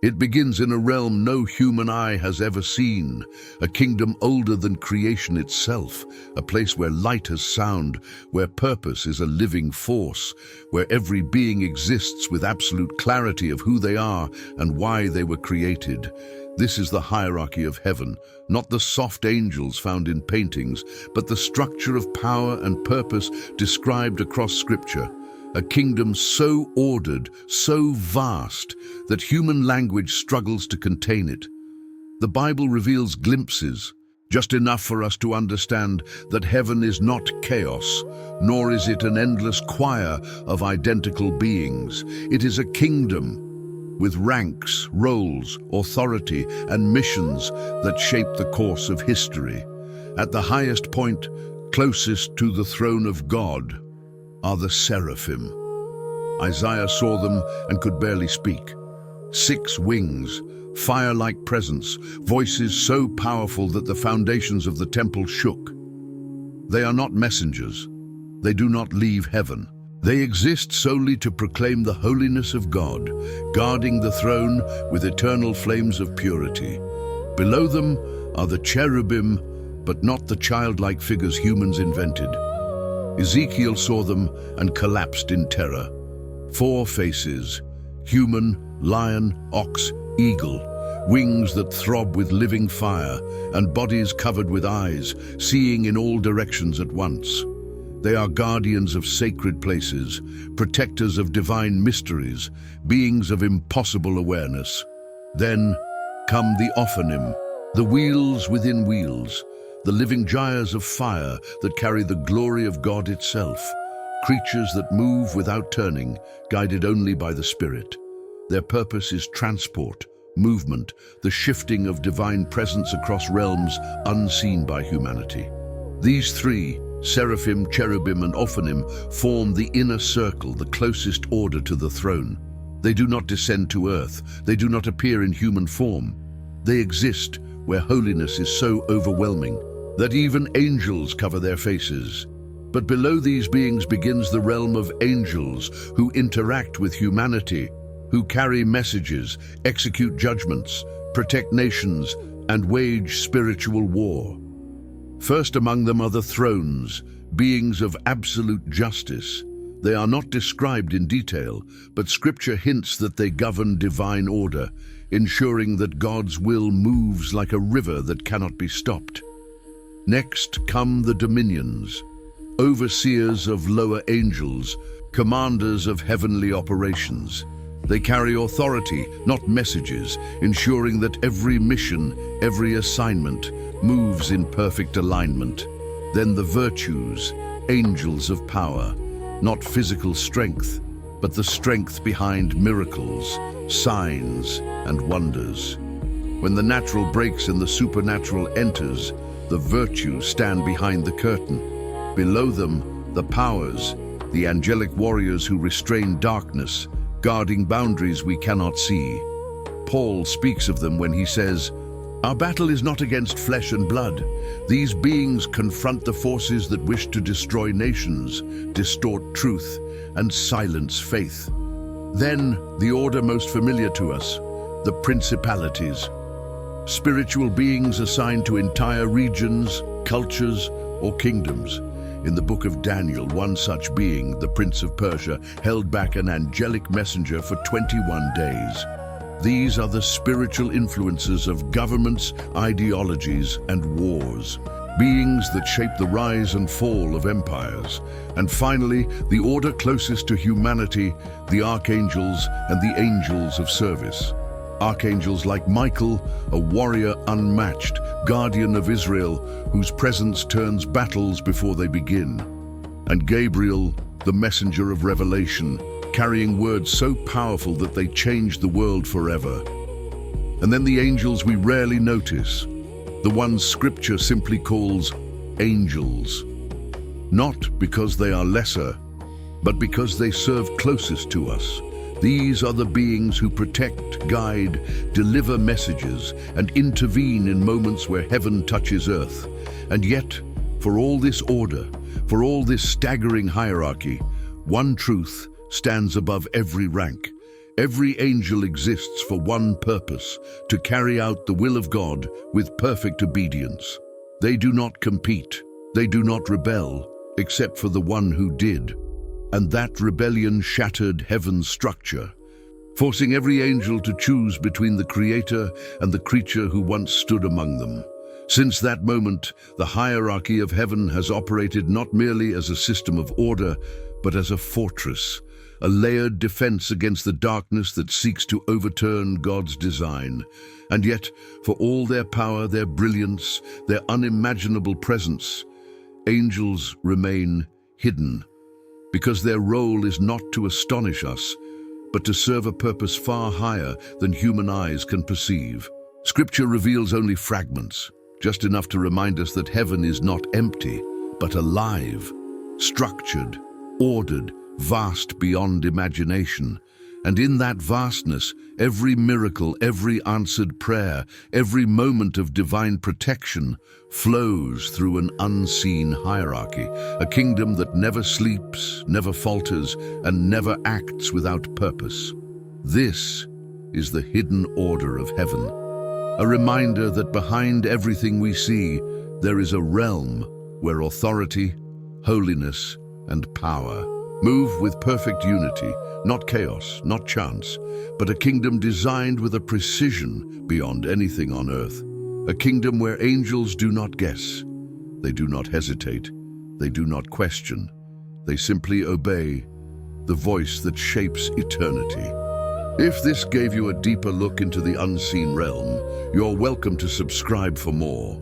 It begins in a realm no human eye has ever seen, a kingdom older than creation itself, a place where light has sound, where purpose is a living force, where every being exists with absolute clarity of who they are and why they were created. This is the hierarchy of heaven, not the soft angels found in paintings, but the structure of power and purpose described across Scripture. A kingdom so ordered, so vast, that human language struggles to contain it. The Bible reveals glimpses, just enough for us to understand that heaven is not chaos, nor is it an endless choir of identical beings. It is a kingdom with ranks, roles, authority, and missions that shape the course of history. At the highest point, closest to the throne of God, are the Seraphim. Isaiah saw them and could barely speak. 6 wings, fire-like presence, voices so powerful that the foundations of the temple shook. They are not messengers. They do not leave heaven. They exist solely to proclaim the holiness of God, guarding the throne with eternal flames of purity. Below them are the cherubim, but not the childlike figures humans invented. Ezekiel saw them and collapsed in terror. 4 faces, human, lion, ox, eagle, wings that throb with living fire, and bodies covered with eyes, seeing in all directions at once. They are guardians of sacred places, protectors of divine mysteries, beings of impossible awareness. Then come the Ophanim, the wheels within wheels, the living gyres of fire that carry the glory of God itself, creatures that move without turning, guided only by the Spirit. Their purpose is transport, movement, the shifting of divine presence across realms unseen by humanity. These 3, Seraphim, Cherubim, and Ophanim, form the inner circle, the closest order to the throne. They do not descend to earth. They do not appear in human form. They exist where holiness is so overwhelming that even angels cover their faces. But below these beings begins the realm of angels who interact with humanity, who carry messages, execute judgments, protect nations, and wage spiritual war. First among them are the thrones, beings of absolute justice. They are not described in detail, but Scripture hints that they govern divine order, ensuring that God's will moves like a river that cannot be stopped. Next come the dominions, overseers of lower angels, commanders of heavenly operations. They carry authority, not messages, ensuring that every mission, every assignment, moves in perfect alignment. Then the virtues, angels of power, not physical strength, but the strength behind miracles, signs, and wonders. When the natural breaks and the supernatural enters, the virtues stand behind the curtain. Below them, the powers, the angelic warriors who restrain darkness, guarding boundaries we cannot see. Paul speaks of them when he says, "Our battle is not against flesh and blood. These beings confront the forces that wish to destroy nations, distort truth, and silence faith." Then, the order most familiar to us, the Principalities. Spiritual beings assigned to entire regions, cultures, or kingdoms. In the book of Daniel, one such being, the Prince of Persia, held back an angelic messenger for 21 days. These are the spiritual influences of governments, ideologies, and wars, beings that shape the rise and fall of empires. And finally, the order closest to humanity, the Archangels and the Angels of Service. Archangels like Michael, a warrior unmatched, guardian of Israel, whose presence turns battles before they begin. And Gabriel, the messenger of revelation, carrying words so powerful that they change the world forever. And then the angels we rarely notice, the ones Scripture simply calls angels. Not because they are lesser, but because they serve closest to us. These are the beings who protect, guide, deliver messages, and intervene in moments where heaven touches earth. And yet, for all this order, for all this staggering hierarchy, one truth stands above every rank. Every angel exists for one purpose, to carry out the will of God with perfect obedience. They do not compete, they do not rebel, except for the one who did. And that rebellion shattered heaven's structure, forcing every angel to choose between the Creator and the creature who once stood among them. Since that moment, the hierarchy of heaven has operated not merely as a system of order, but as a fortress, a layered defense against the darkness that seeks to overturn God's design. And yet, for all their power, their brilliance, their unimaginable presence, angels remain hidden, because their role is not to astonish us, but to serve a purpose far higher than human eyes can perceive. Scripture reveals only fragments, just enough to remind us that heaven is not empty, but alive, structured, ordered, vast beyond imagination. And in that vastness, every miracle, every answered prayer, every moment of divine protection flows through an unseen hierarchy, a kingdom that never sleeps, never falters, and never acts without purpose. This is the hidden order of heaven, a reminder that behind everything we see, there is a realm where authority, holiness, and power move with perfect unity, not chaos, not chance, but a kingdom designed with a precision beyond anything on earth. A kingdom where angels do not guess, they do not hesitate, they do not question, they simply obey the voice that shapes eternity. If this gave you a deeper look into the unseen realm, you're welcome to subscribe for more.